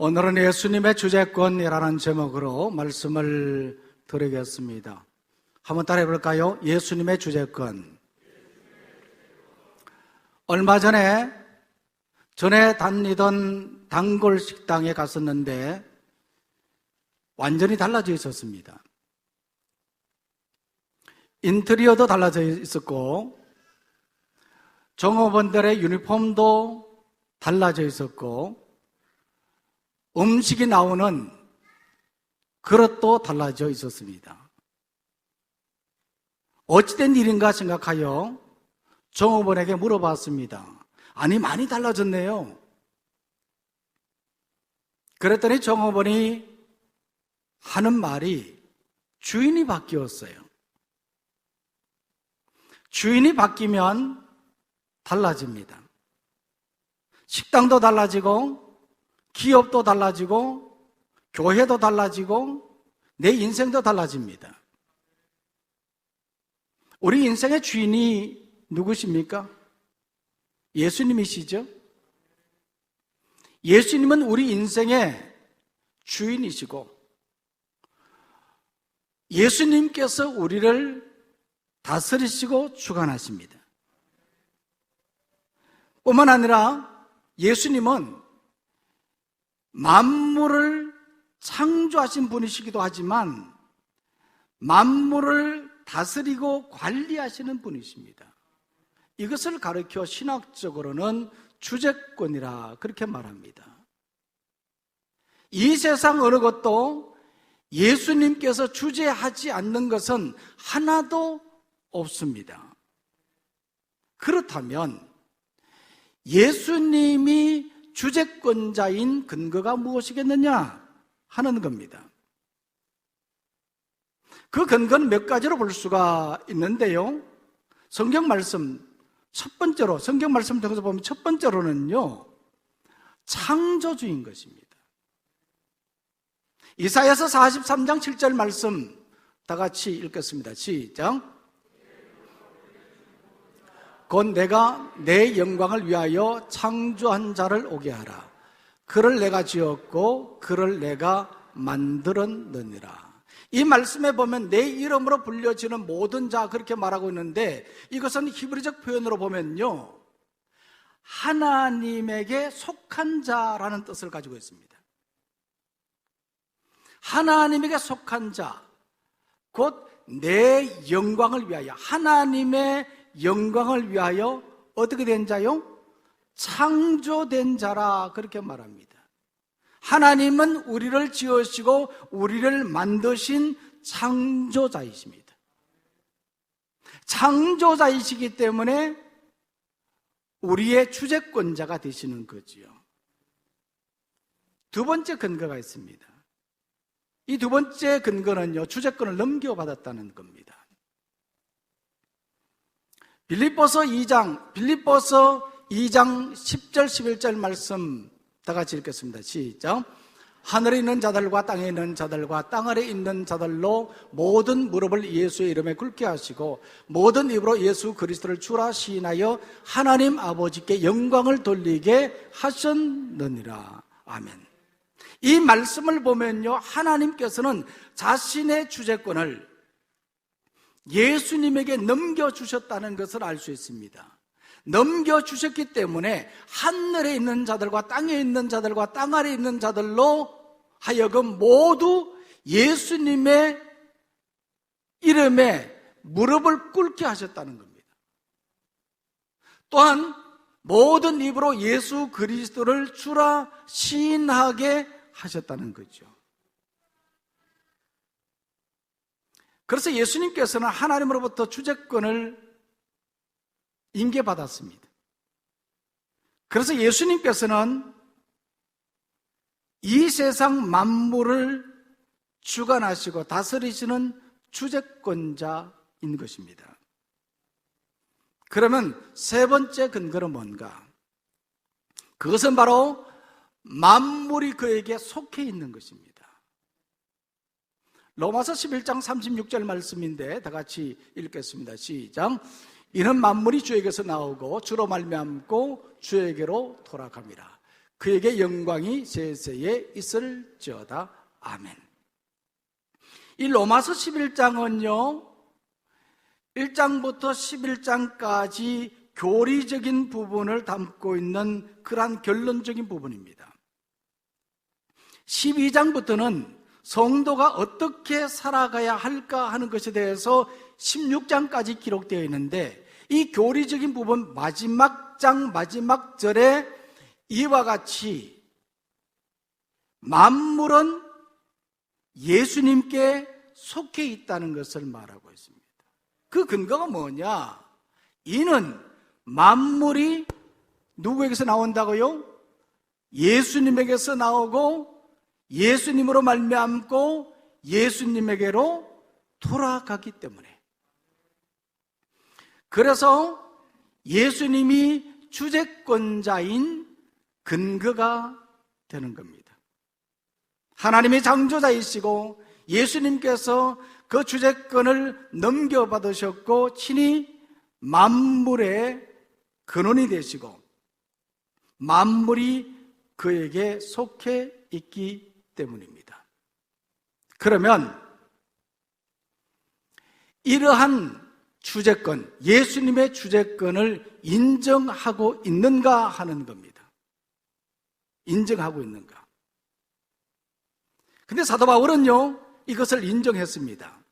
오늘은 예수님의 주재권이라는 제목으로 말씀을 드리겠습니다. 한번 따라해 볼까요? 예수님의 주재권. 얼마 전에 다니던 단골 식당에 갔었는데 완전히 달라져 있었습니다. 인테리어도 달라져 있었고 종업원들의 유니폼도 달라져 있었고 음식이 나오는 그릇도 달라져 있었습니다. 어찌된 일인가 생각하여 종업원에게 물어봤습니다. 아니, 많이 달라졌네요. 그랬더니 종업원이 하는 말이 주인이 바뀌었어요. 주인이 바뀌면 달라집니다. 식당도 달라지고 기업도 달라지고 교회도 달라지고 내 인생도 달라집니다. 우리 인생의 주인이 누구십니까? 예수님이시죠? 예수님은 우리 인생의 주인이시고 예수님께서 우리를 다스리시고 주관하십니다. 뿐만 아니라 예수님은 만물을 창조하신 분이시기도 하지만 만물을 다스리고 관리하시는 분이십니다. 이것을 가르쳐 신학적으로는 주재권이라 그렇게 말합니다. 이 세상 어느 것도 예수님께서 주재하지 않는 것은 하나도 없습니다. 그렇다면 예수님이 주재권자인 근거가 무엇이겠느냐 하는 겁니다. 그 근거는 몇 가지로 볼 수가 있는데요. 성경 말씀 통해서 보면 첫 번째로는요, 창조주인 것입니다. 이사야서 43장 7절 말씀 다 같이 읽겠습니다. 시작. 곧 내가 내 영광을 위하여 창조한 자를 오게 하라. 그를 내가 지었고 그를 내가 만들었느니라. 이 말씀에 보면 내 이름으로 불려지는 모든 자 그렇게 말하고 있는데 이것은 히브리적 표현으로 보면요, 하나님에게 속한 자라는 뜻을 가지고 있습니다. 하나님에게 속한 자, 곧 내 영광을 위하여, 하나님의 영광을 위하여 어떻게 된 자요? 창조된 자라 그렇게 말합니다. 하나님은 우리를 지으시고 우리를 만드신 창조자이십니다. 창조자이시기 때문에 우리의 주재권자가 되시는 거지요. 두 번째 근거가 있습니다. 이 두 번째 근거는요, 주재권을 넘겨받았다는 겁니다. 빌립보서 2장 10절 11절 말씀 다 같이 읽겠습니다. 시작. 하늘에 있는 자들과 땅에 있는 자들과 땅 아래 있는 자들로 모든 무릎을 예수의 이름에 꿇게 하시고 모든 입으로 예수 그리스도를 주라 시인하여 하나님 아버지께 영광을 돌리게 하셨느니라. 아멘. 이 말씀을 보면요, 하나님께서는 자신의 주재권을 예수님에게 넘겨주셨다는 것을 알 수 있습니다. 넘겨주셨기 때문에 하늘에 있는 자들과 땅에 있는 자들과 땅 아래에 있는 자들로 하여금 모두 예수님의 이름에 무릎을 꿇게 하셨다는 겁니다. 또한 모든 입으로 예수 그리스도를 주라 시인하게 하셨다는 거죠. 그래서 예수님께서는 하나님으로부터 주재권을 인계받았습니다. 그래서 예수님께서는 이 세상 만물을 주관하시고 다스리시는 주재권자인 것입니다. 그러면 세 번째 근거는 뭔가? 그것은 바로 만물이 그에게 속해 있는 것입니다. 로마서 11장 36절 말씀인데 다 같이 읽겠습니다. 시작. 이는 만물이 주에게서 나오고 주로 말미암고 주에게로 돌아갑니다. 그에게 영광이 세세에 있을지어다. 아멘. 이 로마서 11장은요 1장부터 11장까지 교리적인 부분을 담고 있는 그러한 결론적인 부분입니다. 12장부터는 성도가 어떻게 살아가야 할까 하는 것에 대해서 16장까지 기록되어 있는데, 이 교리적인 부분 마지막 장 마지막 절에 이와 같이 만물은 예수님께 속해 있다는 것을 말하고 있습니다. 그 근거가 뭐냐? 이는 만물이 누구에게서 나온다고요? 예수님에게서 나오고 예수님으로 말미암고 예수님에게로 돌아가기 때문에, 그래서 예수님이 주재권자인 근거가 되는 겁니다. 하나님의 창조자이시고 예수님께서 그 주재권을 넘겨받으셨고 친히 만물의 근원이 되시고 만물이 그에게 속해 있기 때문입니다. 그러면 이러한 주재권, 예수님의 주재권을 인정하고 있는가 하는 겁니다. 인정하고 있는가? 근데 사도 바울은요 이것을 인정했습니다.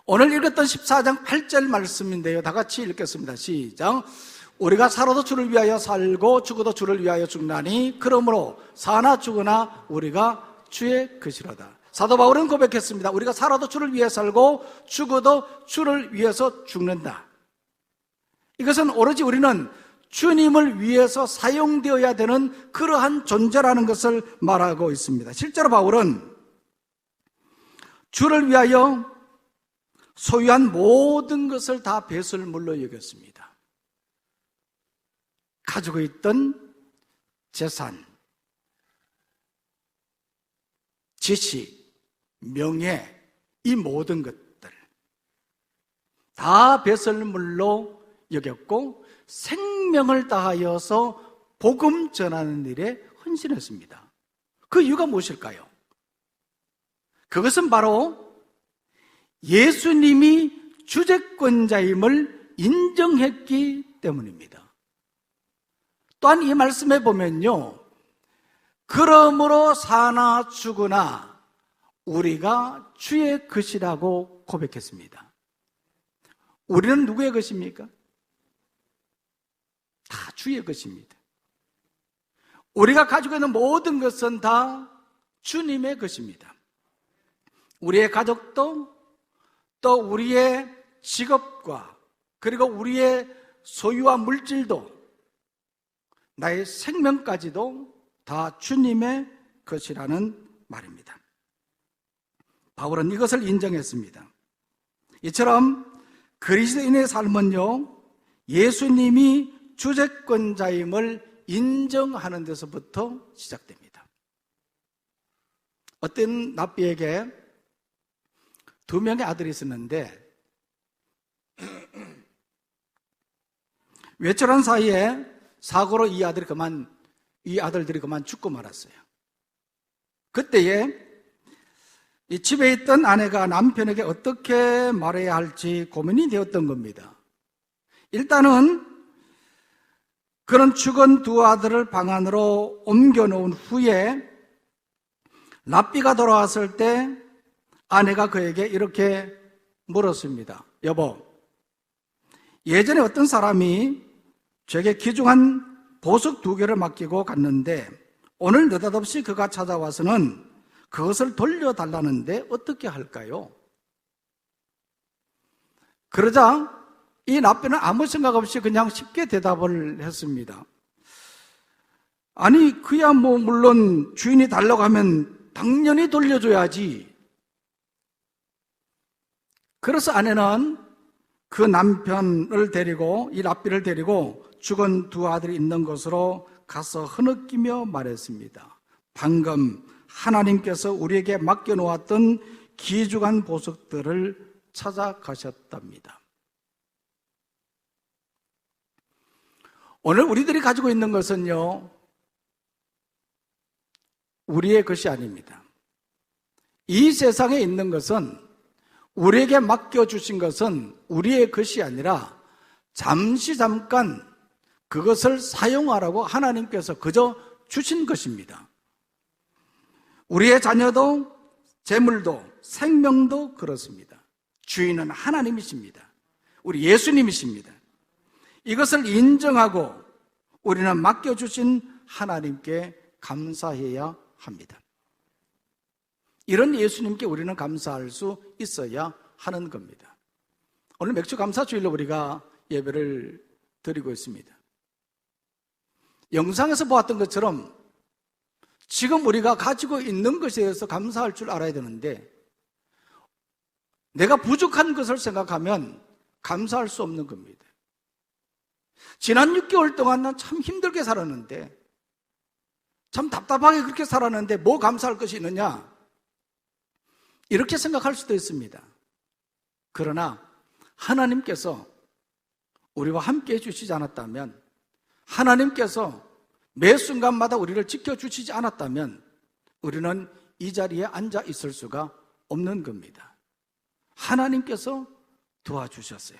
오늘 읽었던 14장 8절 말씀인데요, 다 같이 읽겠습니다. 시작. 우리가 살아도 주를 위하여 살고 죽어도 주를 위하여 죽나니 그러므로 사나 죽으나 우리가 주의 것이로다. 사도 바울은 고백했습니다. 우리가 살아도 주를 위해 살고 죽어도 주를 위해서 죽는다. 이것은 오로지 우리는 주님을 위해서 사용되어야 되는 그러한 존재라는 것을 말하고 있습니다. 실제로 바울은 주를 위하여 소유한 모든 것을 다 배설물로 여겼습니다. 가지고 있던 재산, 지식, 명예, 이 모든 것들 다 배설물로 여겼고 생명을 다하여서 복음 전하는 일에 헌신했습니다. 그 이유가 무엇일까요? 그것은 바로 예수님이 주재권자임을 인정했기 때문입니다. 또한 이 말씀에 보면요, 그러므로 사나 죽으나 우리가 주의 것이라고 고백했습니다. 우리는 누구의 것입니까? 다 주의 것입니다. 우리가 가지고 있는 모든 것은 다 주님의 것입니다. 우리의 가족도, 또 우리의 직업과 그리고 우리의 소유와 물질도, 나의 생명까지도 다 주님의 것이라는 말입니다. 바울은 이것을 인정했습니다. 이처럼 그리스도인의 삶은요, 예수님이 주재권자임을 인정하는 데서부터 시작됩니다. 어떤 랍비에게 2명의 아들이 있었는데 외출한 사이에 사고로 이 아들들이 그만 죽고 말았어요. 그때에 이 집에 있던 아내가 남편에게 어떻게 말해야 할지 고민이 되었던 겁니다. 일단은 그런 죽은 2 아들을 방 안으로 옮겨놓은 후에 랍비가 돌아왔을 때 아내가 그에게 이렇게 물었습니다. 여보, 예전에 어떤 사람이 제게 귀중한 보석 2개를 맡기고 갔는데 오늘 느닷없이 그가 찾아와서는 그것을 돌려달라는데 어떻게 할까요? 그러자 이 랍비는 아무 생각 없이 그냥 쉽게 대답을 했습니다. 아니, 그야 물론 주인이 달라고 하면 당연히 돌려줘야지. 그래서 아내는 그 남편을 데리고, 이 랍비를 데리고 죽은 2 아들이 있는 곳으로 가서 흐느끼며 말했습니다. 방금 하나님께서 우리에게 맡겨놓았던 귀중한 보석들을 찾아가셨답니다. 오늘 우리들이 가지고 있는 것은요, 우리의 것이 아닙니다. 이 세상에 있는 것은, 우리에게 맡겨주신 것은 우리의 것이 아니라 잠깐 그것을 사용하라고 하나님께서 그저 주신 것입니다. 우리의 자녀도, 재물도, 생명도 그렇습니다. 주인은 하나님이십니다. 우리 예수님이십니다. 이것을 인정하고 우리는 맡겨주신 하나님께 감사해야 합니다. 이런 예수님께 우리는 감사할 수 있어야 하는 겁니다. 오늘 맥주 감사주일로 우리가 예배를 드리고 있습니다. 영상에서 보았던 것처럼 지금 우리가 가지고 있는 것에 대해서 감사할 줄 알아야 되는데, 내가 부족한 것을 생각하면 감사할 수 없는 겁니다. 지난 6개월 동안 난 참 힘들게 살았는데, 참 답답하게 그렇게 살았는데 뭐 감사할 것이 있느냐, 이렇게 생각할 수도 있습니다. 그러나 하나님께서 우리와 함께 해주시지 않았다면, 하나님께서 매 순간마다 우리를 지켜주시지 않았다면 우리는 이 자리에 앉아 있을 수가 없는 겁니다. 하나님께서 도와주셨어요.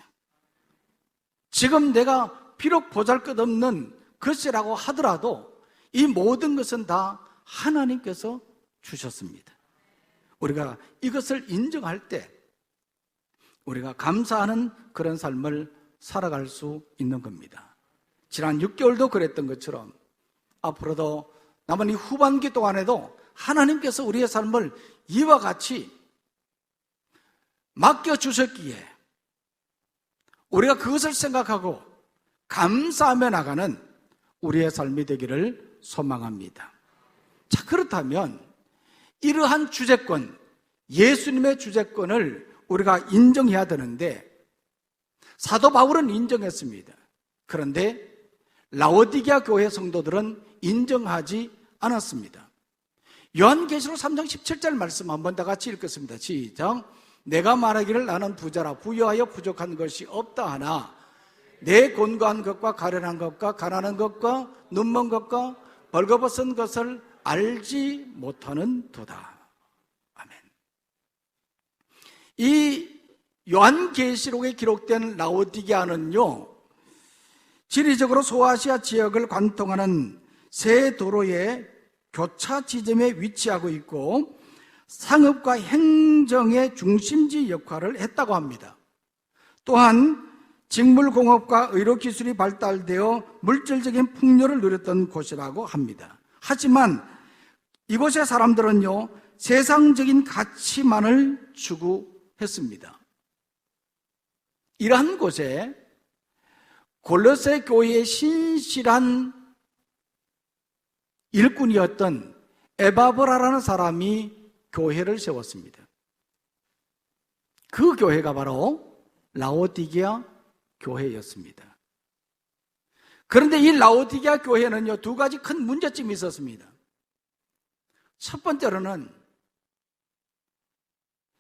지금 내가 비록 보잘것없는 것이라고 하더라도 이 모든 것은 다 하나님께서 주셨습니다. 우리가 이것을 인정할 때 우리가 감사하는 그런 삶을 살아갈 수 있는 겁니다. 지난 6개월도 그랬던 것처럼 앞으로도 남은 이 후반기 동안에도 하나님께서 우리의 삶을 이와 같이 맡겨주셨기에 우리가 그것을 생각하고 감사하며 나가는 우리의 삶이 되기를 소망합니다. 자, 그렇다면 이러한 주재권, 예수님의 주재권을 우리가 인정해야 되는데, 사도 바울은 인정했습니다. 그런데 라오디게아 교회 성도들은 인정하지 않았습니다. 요한계시록 3장 17절 말씀 한번 다 같이 읽겠습니다. 시작. 내가 말하기를 나는 부자라 부여하여 부족한 것이 없다 하나 내 곤고한 것과 가련한 것과 가난한 것과 눈먼 것과 벌거벗은 것을 알지 못하는 도다. 아멘. 이 요한계시록에 기록된 라오디게아는요, 지리적으로 소아시아 지역을 관통하는 세 도로의 교차 지점에 위치하고 있고 상업과 행정의 중심지 역할을 했다고 합니다. 또한 직물공업과 의료기술이 발달되어 물질적인 풍요를 누렸던 곳이라고 합니다. 하지만 이곳의 사람들은요, 세상적인 가치만을 추구했습니다. 이러한 곳에 골로새 교회의 신실한 일꾼이었던 에바브라라는 사람이 교회를 세웠습니다. 그 교회가 바로 라오디게아 교회였습니다. 그런데 이 라오디게아 교회는요, 두 가지 큰 문제점이 있었습니다. 첫 번째로는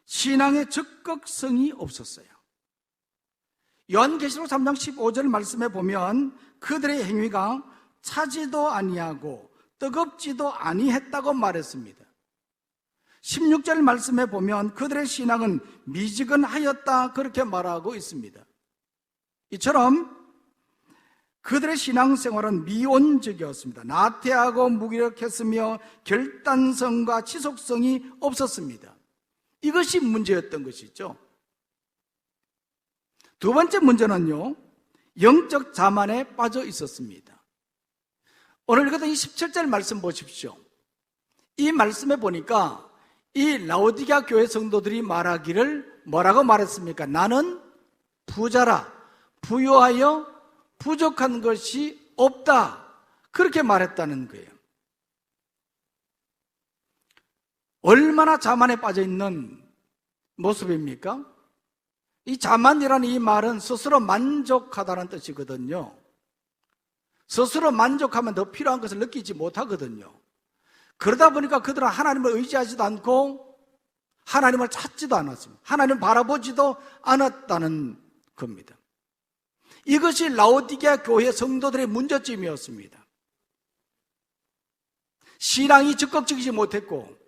신앙의 적극성이 없었어요. 요한계시록 3장 15절 말씀에 보면 그들의 행위가 차지도 아니하고 뜨겁지도 아니했다고 말했습니다. 16절 말씀에 보면 그들의 신앙은 미지근하였다 그렇게 말하고 있습니다. 이처럼 그들의 신앙생활은 미온적이었습니다. 나태하고 무기력했으며 결단성과 지속성이 없었습니다. 이것이 문제였던 것이죠. 두 번째 문제는요, 영적 자만에 빠져 있었습니다. 오늘 읽었던 이 17절 말씀 보십시오. 이 말씀에 보니까 이 라오디게아 교회 성도들이 말하기를 뭐라고 말했습니까? 나는 부자라 부요하여 부족한 것이 없다 그렇게 말했다는 거예요. 얼마나 자만에 빠져 있는 모습입니까? 이 자만이라는 이 말은 스스로 만족하다는 뜻이거든요. 스스로 만족하면 더 필요한 것을 느끼지 못하거든요. 그러다 보니까 그들은 하나님을 의지하지도 않고 하나님을 찾지도 않았습니다. 하나님을 바라보지도 않았다는 겁니다. 이것이 라오디게아 교회 성도들의 문제점이었습니다. 신앙이 적극적이지 못했고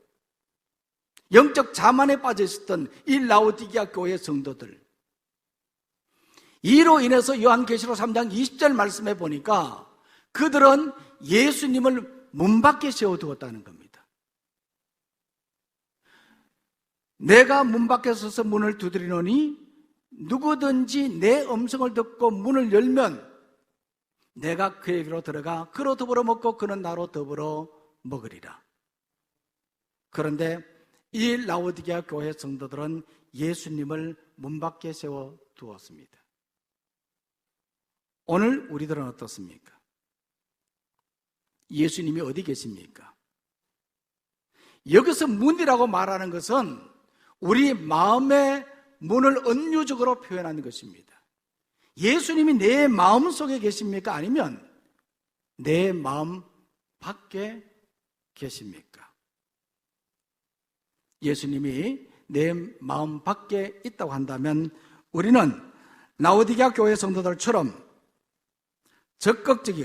영적 자만에 빠져 있었던 이 라오디게아 교회 성도들, 이로 인해서 요한계시록 3장 20절 말씀에 보니까 그들은 예수님을 문 밖에 세워두었다는 겁니다. 내가 문 밖에 서서 문을 두드리노니 누구든지 내 음성을 듣고 문을 열면 내가 그에게로 들어가 그로 더불어 먹고 그는 나로 더불어 먹으리라. 그런데 이 라오디게아 교회 성도들은 예수님을 문 밖에 세워두었습니다. 오늘 우리들은 어떻습니까? 예수님이 어디 계십니까? 여기서 문이라고 말하는 것은 우리 마음의 문을 은유적으로 표현하는 것입니다. 예수님이 내 마음 속에 계십니까? 아니면 내 마음 밖에 계십니까? 예수님이 내 마음 밖에 있다고 한다면 우리는 라오디게아 교회 성도들처럼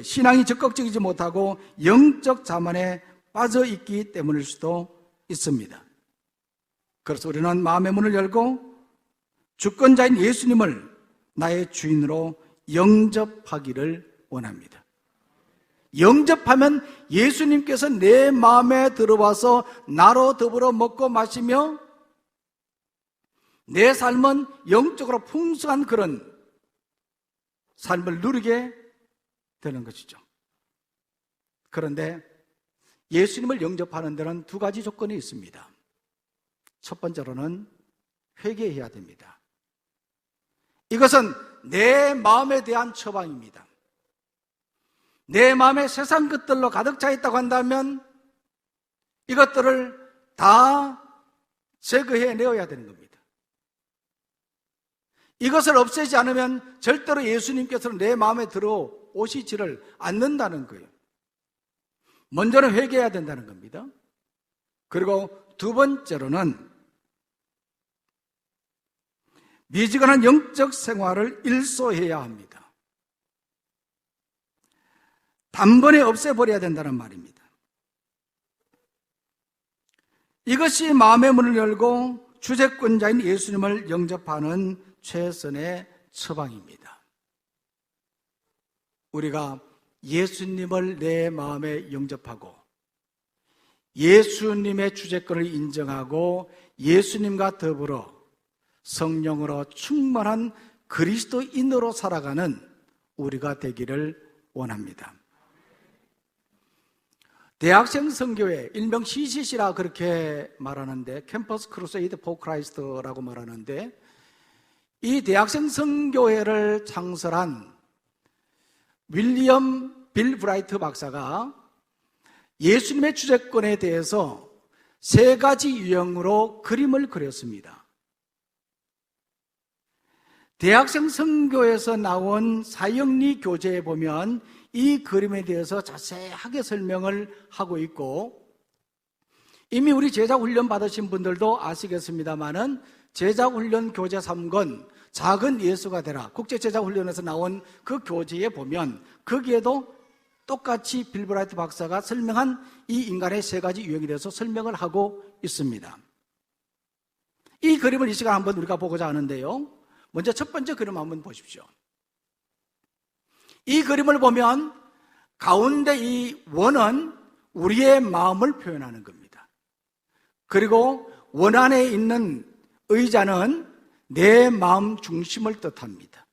신앙이 적극적이지 못하고 영적 자만에 빠져 있기 때문일 수도 있습니다. 그래서 우리는 마음의 문을 열고 주권자인 예수님을 나의 주인으로 영접하기를 원합니다. 영접하면 예수님께서 내 마음에 들어와서 나로 더불어 먹고 마시며 내 삶은 영적으로 풍성한 그런 삶을 누리게 되는 것이죠. 그런데 예수님을 영접하는 데는 두 가지 조건이 있습니다. 첫 번째로는 회개해야 됩니다. 이것은 내 마음에 대한 처방입니다. 내 마음에 세상 것들로 가득 차 있다고 한다면 이것들을 다 제거해내어야 되는 겁니다. 이것을 없애지 않으면 절대로 예수님께서는 내 마음에 들어오시지를 않는다는 거예요. 먼저는 회개해야 된다는 겁니다. 그리고 두 번째로는 미지근한 영적 생활을 일소해야 합니다. 단번에 없애버려야 된다는 말입니다. 이것이 마음의 문을 열고 주재권자인 예수님을 영접하는 최선의 처방입니다. 우리가 예수님을 내 마음에 영접하고 예수님의 주재권을 인정하고 예수님과 더불어 성령으로 충만한 그리스도인으로 살아가는 우리가 되기를 원합니다. 대학생 선교회, 일명 CCC라 그렇게 말하는데, 캠퍼스 크루세이드 포 크라이스트라고 말하는데, 이 대학생 선교회를 창설한 윌리엄 빌 브라이트 박사가 예수님의 주재권에 대해서 세 가지 유형으로 그림을 그렸습니다. 대학생 선교에서 나온 사형리 교재에 보면 이 그림에 대해서 자세하게 설명을 하고 있고, 이미 우리 제자훈련 받으신 분들도 아시겠습니다마는 제자훈련 교재 3권 작은 예수가 되라, 국제제자훈련에서 나온 그 교재에 보면 거기에도 똑같이 빌 브라이트 박사가 설명한 이 인간의 세 가지 유형에 대해서 설명을 하고 있습니다. 이 그림을 이 시간 한번 우리가 보고자 하는데요, 먼저 첫 번째 그림 한번 보십시오. 이 그림을 보면 가운데 이 원은 우리의 마음을 표현하는 겁니다. 그리고 원 안에 있는 의자는 내 마음 중심을 뜻합니다.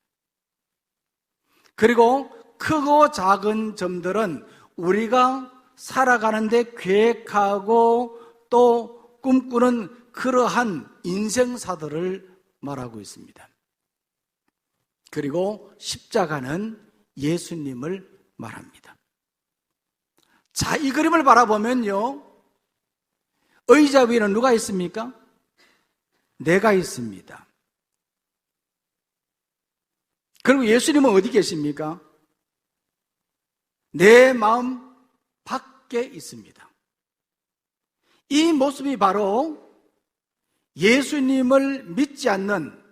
그리고 크고 작은 점들은 우리가 살아가는데 계획하고 또 꿈꾸는 그러한 인생사들을 말하고 있습니다. 그리고 십자가는 예수님을 말합니다. 자, 이 그림을 바라보면요, 의자 위에는 누가 있습니까? 내가 있습니다. 그리고 예수님은 어디 계십니까? 내 마음 밖에 있습니다. 이 모습이 바로 예수님을 믿지 않는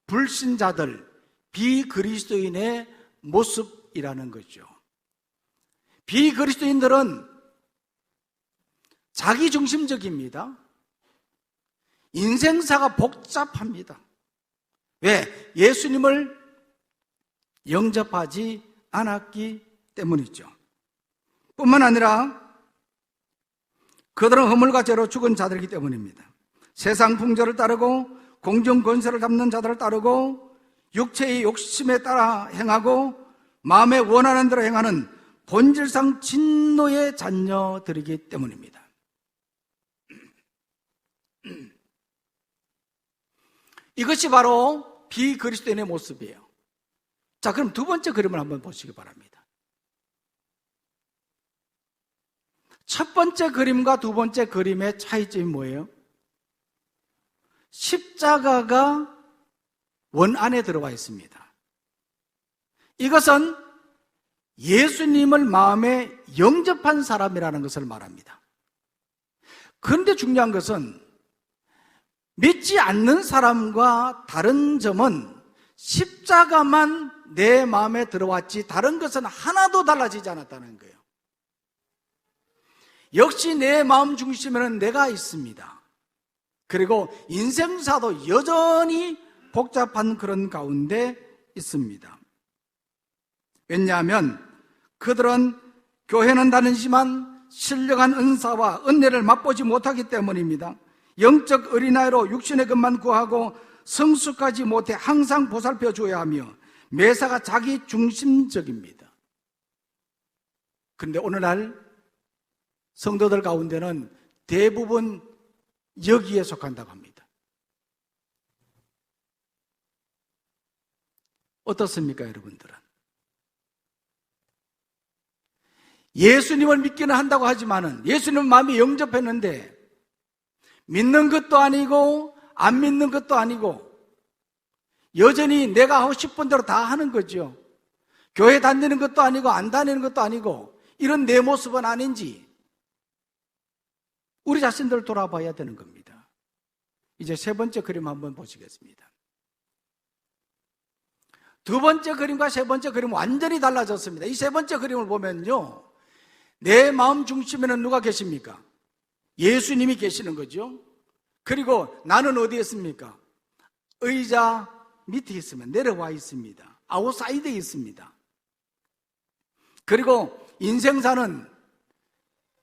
불신자들, 비그리스도인의 모습이라는 거죠. 비그리스도인들은 자기중심적입니다. 인생사가 복잡합니다. 왜? 예수님을 영접하지 않았기 때문이죠. 뿐만 아니라 그들은 허물과 죄로 죽은 자들이기 때문입니다. 세상 풍조를 따르고 공중 권세를 잡는 자들을 따르고 육체의 욕심에 따라 행하고 마음에 원하는 대로 행하는 본질상 진노의 자녀들이기 때문입니다. 이것이 바로 비그리스도인의 모습이에요. 자, 그럼 두 번째 그림을 한번 보시기 바랍니다. 첫 번째 그림과 두 번째 그림의 차이점이 뭐예요? 십자가가 원 안에 들어와 있습니다. 이것은 예수님을 마음에 영접한 사람이라는 것을 말합니다. 그런데 중요한 것은 믿지 않는 사람과 다른 점은 십자가만 내 마음에 들어왔지 다른 것은 하나도 달라지지 않았다는 거예요. 역시 내 마음 중심에는 내가 있습니다. 그리고 인생사도 여전히 복잡한 그런 가운데 있습니다. 왜냐하면 그들은 교회는 다니지만 신령한 은사와 은혜를 맛보지 못하기 때문입니다. 영적 어린아이로 육신의 것만 구하고 성숙하지 못해 항상 보살펴 줘야 하며 매사가 자기 중심적입니다. 그런데 오늘날 성도들 가운데는 대부분 여기에 속한다고 합니다. 어떻습니까, 여러분들은? 예수님을 믿기는 한다고 하지만은 예수님은 마음에 영접했는데 믿는 것도 아니고 안 믿는 것도 아니고 여전히 내가 하고 싶은 대로 다 하는 거죠. 교회 다니는 것도 아니고 안 다니는 것도 아니고 이런 내 모습은 아닌지 우리 자신들을 돌아봐야 되는 겁니다. 이제 세 번째 그림 한번 보시겠습니다. 두 번째 그림과 세 번째 그림은 완전히 달라졌습니다. 이 세 번째 그림을 보면요, 내 마음 중심에는 누가 계십니까? 예수님이 계시는 거죠. 그리고 나는 어디에 있습니까? 의자 밑에 있으면 내려와 있습니다. 아웃사이드에 있습니다. 그리고 인생사는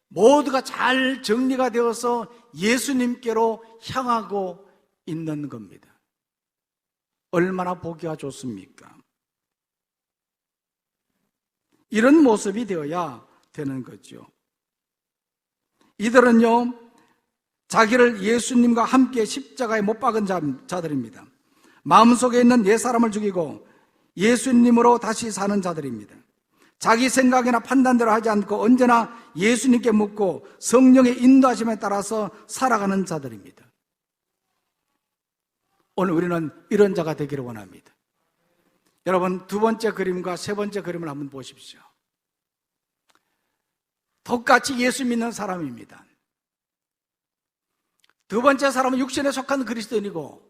모두가 잘 정리가 되어서 예수님께로 향하고 있는 겁니다. 얼마나 보기가 좋습니까? 이런 모습이 되어야 되는 거죠. 이들은요, 자기를 예수님과 함께 십자가에 못 박은 자들입니다. 마음속에 있는 옛사람을 죽이고 예수님으로 다시 사는 자들입니다. 자기 생각이나 판단대로 하지 않고 언제나 예수님께 묻고 성령의 인도하심에 따라서 살아가는 자들입니다. 오늘 우리는 이런 자가 되기를 원합니다. 여러분, 두 번째 그림과 세 번째 그림을 한번 보십시오. 똑같이 예수 믿는 사람입니다. 두 번째 사람은 육신에 속한 그리스도인이고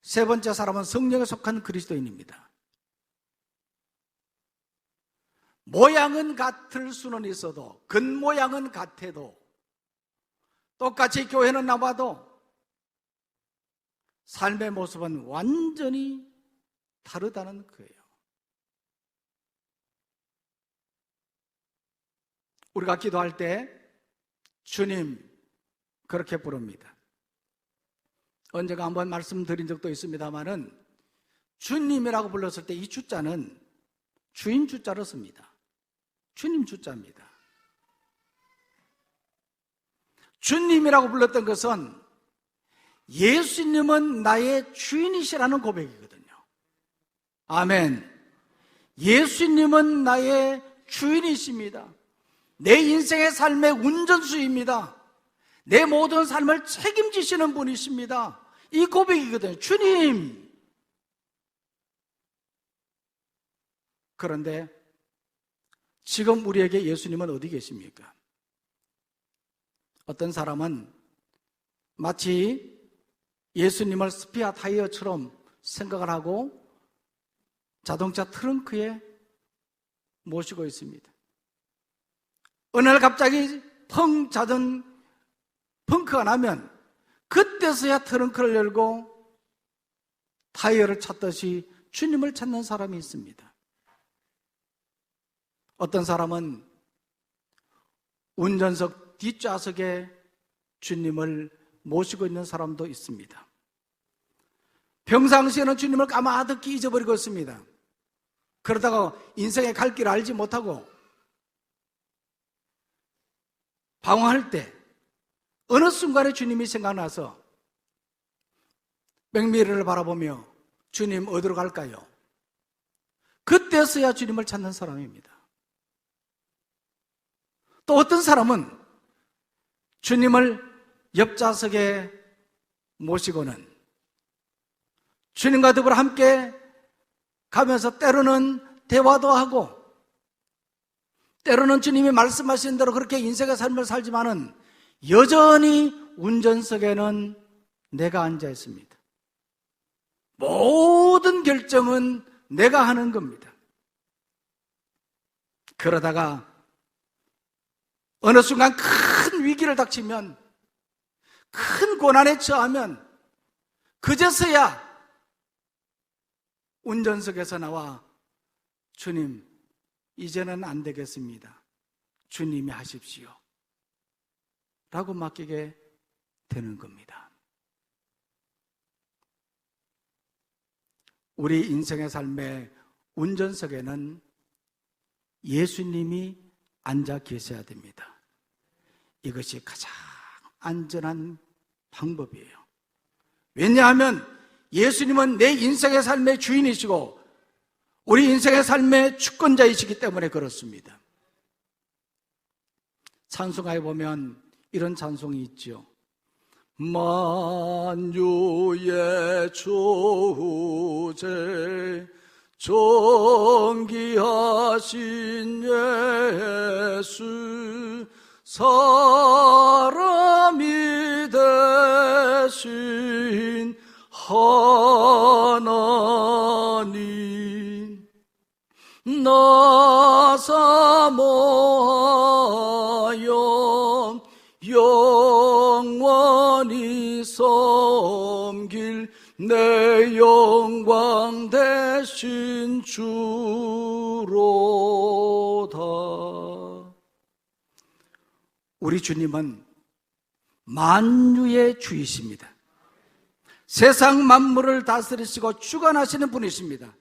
세 번째 사람은 성령에 속한 그리스도인입니다. 모양은 같을 수는 있어도 겉모양은 같아도 똑같이 교회는 나와도 삶의 모습은 완전히 다르다는 거예요. 우리가 기도할 때 주님 그렇게 부릅니다. 언제가 한번 말씀드린 적도 있습니다만은 주님이라고 불렀을 때 이 주자는 주인 주자로 씁니다. 주님 주자입니다. 주님이라고 불렀던 것은 예수님은 나의 주인이시라는 고백이거든요. 아멘. 예수님은 나의 주인이십니다. 내 인생의 삶의 운전수입니다. 내 모든 삶을 책임지시는 분이십니다. 이 고백이거든요. 주님. 그런데 지금 우리에게 예수님은 어디 계십니까? 어떤 사람은 마치 예수님을 스피어 타이어처럼 생각을 하고 자동차 트렁크에 모시고 있습니다. 어느 날 갑자기 펑 젖은 펑크가 나면 그때서야 트렁크를 열고 타이어를 찾듯이 주님을 찾는 사람이 있습니다. 어떤 사람은 운전석 뒷좌석에 주님을 모시고 있는 사람도 있습니다. 평상시에는 주님을 까마득히 잊어버리고 있습니다. 그러다가 인생의 갈 길을 알지 못하고 방황할 때 어느 순간에 주님이 생각나서 백미러를 바라보며 주님 어디로 갈까요? 그때서야 주님을 찾는 사람입니다. 또 어떤 사람은 주님을 옆좌석에 모시고는 주님과 더불어 함께 가면서 때로는 대화도 하고 때로는 주님이 말씀하신 대로 그렇게 인생의 삶을 살지만은 여전히 운전석에는 내가 앉아 있습니다. 모든 결정은 내가 하는 겁니다. 그러다가 어느 순간 큰 위기를 닥치면, 큰 고난에 처하면 그제서야 운전석에서 나와 주님, 이제는 안 되겠습니다. 주님이 하십시오. 라고 맡기게 되는 겁니다. 우리 인생의 삶의 운전석에는 예수님이 앉아 계셔야 됩니다. 이것이 가장 안전한 방법이에요. 왜냐하면 예수님은 내 인생의 삶의 주인이시고 우리 인생의 삶의 주권자이시기 때문에 그렇습니다. 찬송가에 보면 이런 찬송이 있죠. 만유의 주제 존귀하신 예수 사람이 되신 하나님 나 사모하여 영원히 섬길 내 영광 되신 주로다. 우리 주님은 만유의 주이십니다. 세상 만물을 다스리시고 주관하시는 분이십니다.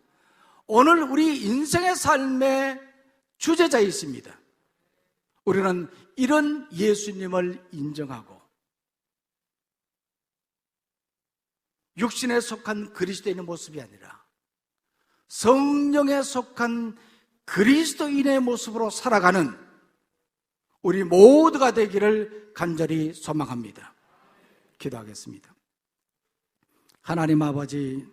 오늘 우리 인생의 삶의 주제자이십니다. 우리는 이런 예수님을 인정하고 육신에 속한 그리스도인의 모습이 아니라 성령에 속한 그리스도인의 모습으로 살아가는 우리 모두가 되기를 간절히 소망합니다. 기도하겠습니다. 하나님 아버지,